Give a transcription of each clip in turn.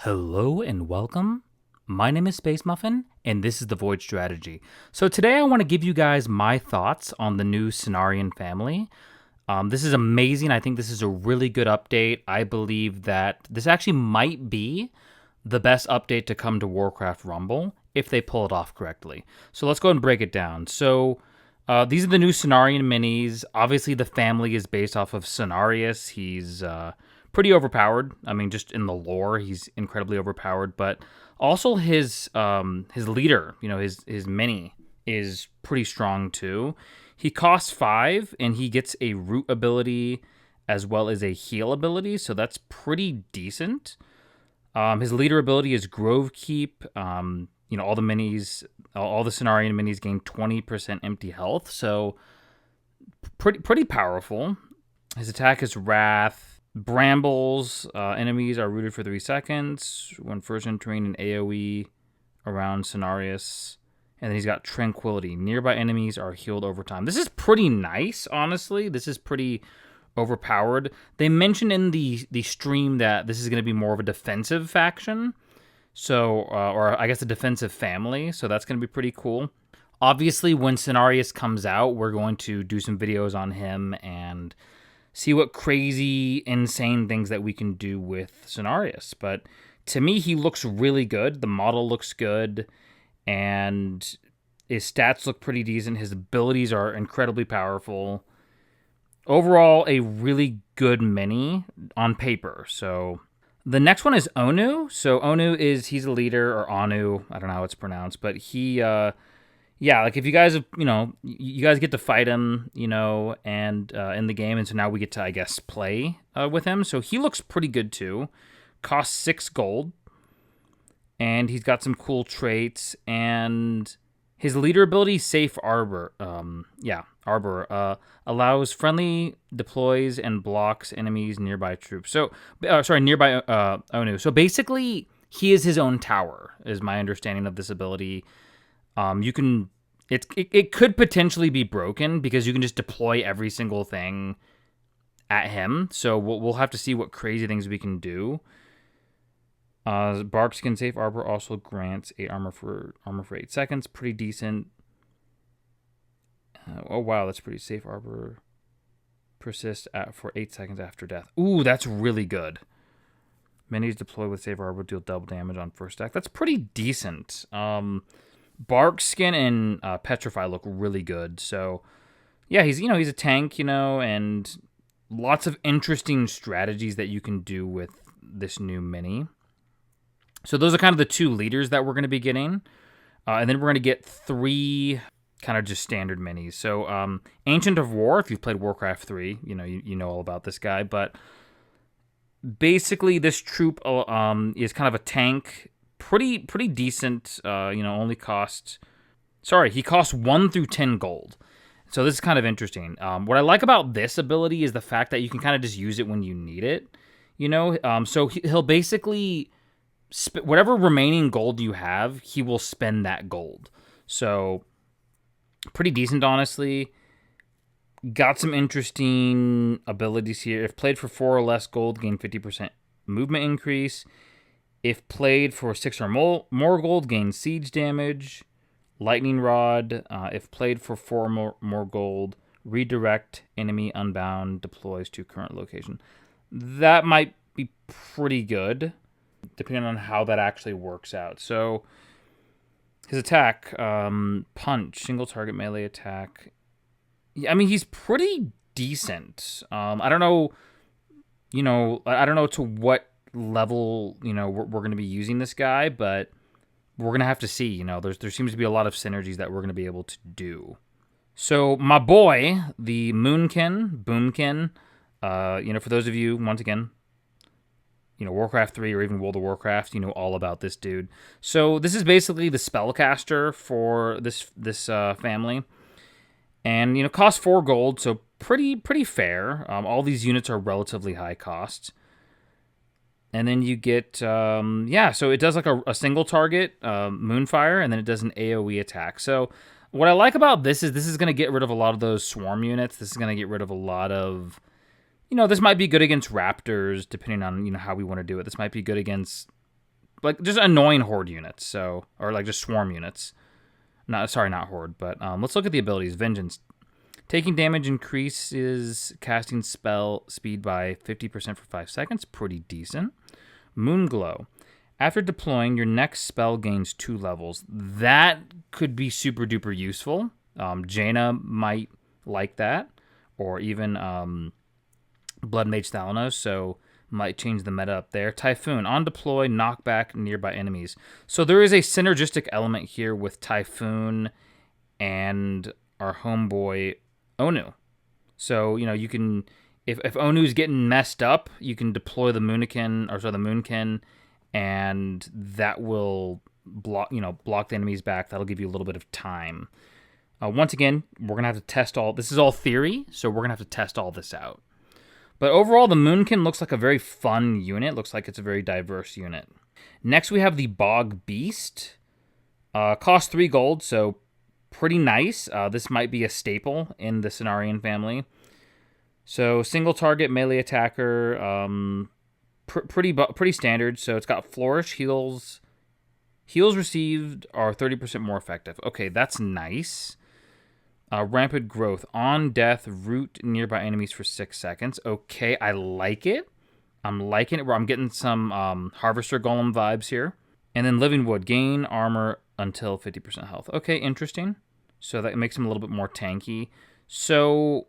Hello and welcome. My name is Space Muffin, and this is the Void Strategy. So today I want to give you guys my thoughts on the new Cenarion Family. This is amazing. I think this is a really good update. I believe that this actually might be the best update to come to Warcraft Rumble if they pull it off correctly. So let's go ahead and break it down. So these are the new Cenarion minis. Obviously, the family is based off of Cenarius. He's pretty overpowered. I mean, just in the lore, he's incredibly overpowered. But also his leader, his mini is pretty strong too. He costs 5, and he gets a root ability as well as a heal ability, so that's pretty decent. His leader ability is Grove Keep. All the minis, all the Cenarion minis gain 20% empty health, so pretty powerful. His attack is Wrath. Brambles, enemies are rooted for 3 seconds when first entering an AoE around Cenarius. And then he's got Tranquility. Nearby enemies are healed over time. This is pretty nice, honestly. This is pretty overpowered. They mentioned in the stream that this is going to be more of a defensive faction. So, or I guess a defensive family. So that's going to be pretty cool. Obviously, when Cenarius comes out, we're going to do some videos on him and see what crazy, insane things that we can do with Cenarius. But to me, he looks really good. The model looks good. And his stats look pretty decent. His abilities are incredibly powerful. Overall, a really good mini on paper. So the next one is Onu. So Onu he's a leader, or Anu. I don't know how it's pronounced. But he, like if you guys have, you guys get to fight him, and in the game. And so now we get to, I guess, play with him. So he looks pretty good too. Costs 6 gold. And he's got some cool traits, and his leader ability, Safe Arbor. Arbor allows friendly deploys and blocks enemies nearby troops. So, nearby Onu. So basically, he is his own tower, is my understanding of this ability. It could potentially be broken because you can just deploy every single thing at him. So we'll have to see what crazy things we can do. Barkskin Safe Arbor also grants 8 armor for 8 seconds. Pretty decent. Oh wow, that's pretty. Safe Arbor persists for 8 seconds after death. Ooh, that's really good. Minis deploy with Safe Arbor deal double damage on first attack. That's pretty decent. Barkskin and Petrify look really good. So yeah, he's a tank, and lots of interesting strategies that you can do with this new mini. So those are kind of the 2 leaders that we're going to be getting. And then we're going to get 3 kind of just standard minis. So Ancient of War, if you've played Warcraft 3, you know all about this guy. But basically this troop is kind of a tank. Pretty decent. Only costs... Sorry, he costs 1 through 10 gold. So this is kind of interesting. What I like about this ability is the fact that you can kind of just use it when you need it. So he'll basically... whatever remaining gold you have, he will spend that gold. So, pretty decent, honestly. Got some interesting abilities here. If played for 4 or less gold, gain 50% movement increase. If played for 6 or more gold, gain siege damage. Lightning Rod. If played for 4 or more gold, redirect enemy unbound, deploys to current location. That might be pretty good, depending on how that actually works out. So his attack, punch, single target melee attack. Yeah, I mean, he's pretty decent. I don't know, I don't know to what level, we're going to be using this guy, but we're going to have to see. There seems to be a lot of synergies that we're going to be able to do. So my boy, the Boomkin, for those of you, once again, Warcraft 3 or even World of Warcraft, all about this dude. So this is basically the spellcaster for this family. And, costs 4 gold, so pretty fair. All these units are relatively high cost. And then you get, so it does like a single target, Moonfire, and then it does an AoE attack. So what I like about this is going to get rid of a lot of those swarm units. This is going to get rid of a lot of... this might be good against raptors, depending on, how we want to do it. This might be good against like just annoying horde units. So, or like just swarm units. Not horde, but let's look at the abilities. Vengeance. Taking damage increases casting spell speed by 50% for 5 seconds. Pretty decent. Moonglow. After deploying, your next spell gains 2 levels. That could be super duper useful. Jaina might like that. Or even Blood Mage Thalanos, so might change the meta up there. Typhoon. On deploy, knock back nearby enemies. So there is a synergistic element here with Typhoon and our homeboy Onu. So, you can, if Onu's getting messed up, you can deploy the Moonkin, and that will block the enemies back. That'll give you a little bit of time. Once again, we're going to have to test this is all theory, so we're going to have to test all this out. But overall, the Moonkin looks like a very fun unit. Looks like it's a very diverse unit. Next, we have the Bog Beast. Costs 3 gold, so pretty nice. This might be a staple in the Cenarion family. So single target melee attacker, pretty standard. So it's got flourish, heals received are 30% more effective. Okay, that's nice. Rampant growth. On death, root nearby enemies for 6 seconds. Okay, I like it. I'm liking it. Where I'm getting some Harvester Golem vibes here. And then Living Wood. Gain armor until 50% health. Okay, interesting. So that makes him a little bit more tanky. So,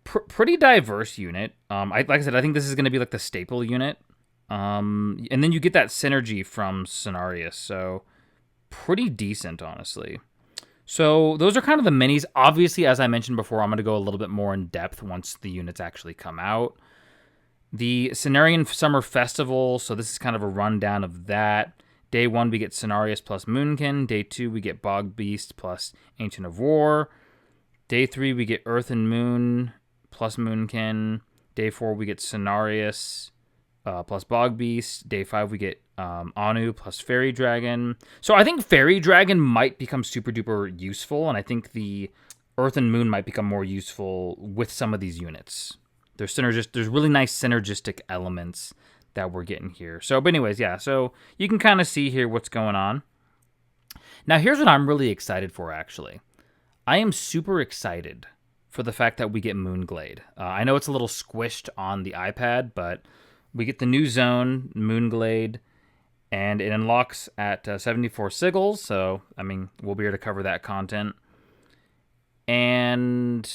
pretty diverse unit. Like I said, I think this is going to be like the staple unit. And then you get that synergy from Cenarius. So, pretty decent, honestly. So, those are kind of the minis. Obviously, as I mentioned before, I'm going to go a little bit more in depth once the units actually come out. The Cenarion Summer Festival. So, this is kind of a rundown of that. Day 1, we get Cenarius plus Moonkin. Day 2, we get Bog Beast plus Ancient of War. Day 3, we get Earth and Moon plus Moonkin. Day 4, we get Cenarius plus Bog Beast. Day 5, we get Anu plus Fairy Dragon. So I think Fairy Dragon might become super duper useful, and I think the Earth and Moon might become more useful with some of these units. There's really nice synergistic elements that we're getting here. So, but anyways, yeah, so you can kind of see here what's going on. Now, here's what I'm really excited for, actually. I am super excited for the fact that we get Moonglade. I know it's a little squished on the iPad, but we get the new zone, Moonglade, and it unlocks at 74 sigils, so, I mean, we'll be here to cover that content. And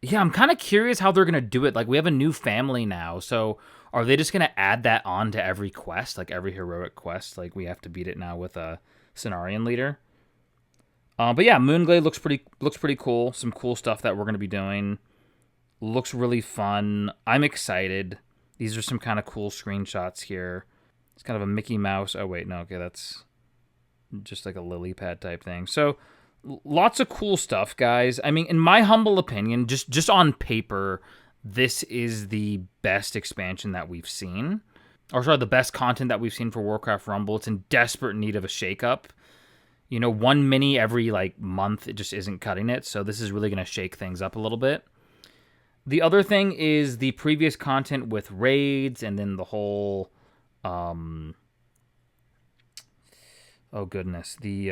yeah, I'm kind of curious how they're going to do it. Like, we have a new family now, so are they just going to add that on to every quest, like every heroic quest? Like, we have to beat it now with a Cenarion leader. But yeah, Moonglade looks pretty cool. Some cool stuff that we're going to be doing. Looks really fun. I'm excited. These are some kind of cool screenshots here. It's kind of a Mickey Mouse. Oh, wait, no, okay, that's just like a lily pad type thing. So, lots of cool stuff, guys. I mean, in my humble opinion, just on paper, this is the best expansion that we've seen. Or sorry, the best content that we've seen for Warcraft Rumble. It's in desperate need of a shakeup. One mini every month, it just isn't cutting it. So this is really going to shake things up a little bit. The other thing is the previous content with raids and then the whole, oh goodness, the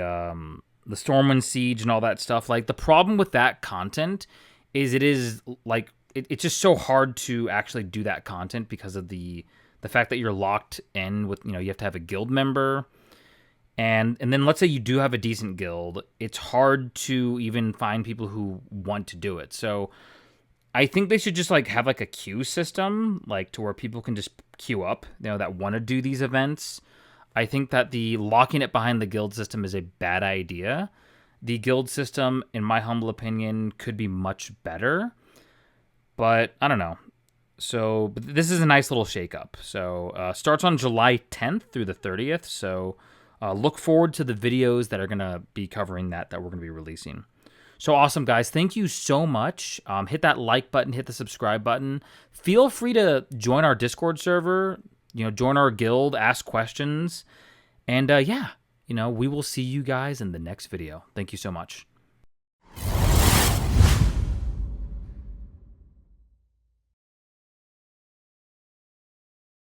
Stormwind Siege and all that stuff. Like, the problem with that content is it's just so hard to actually do that content because of the fact that you're locked in with, you have to have a guild member. And then let's say you do have a decent guild, it's hard to even find people who want to do it. So I think they should just have a queue system, to where people can just queue up, that want to do these events. I think that the locking it behind the guild system is a bad idea. The guild system, in my humble opinion, could be much better. But I don't know. So but this is a nice little shakeup. So starts on July 10th through the 30th. So look forward to the videos that are going to be covering that we're going to be releasing. So awesome, guys. Thank you so much. Hit that like button. Hit the subscribe button. Feel free to join our Discord server. Join our guild. Ask questions. And yeah, we will see you guys in the next video. Thank you so much.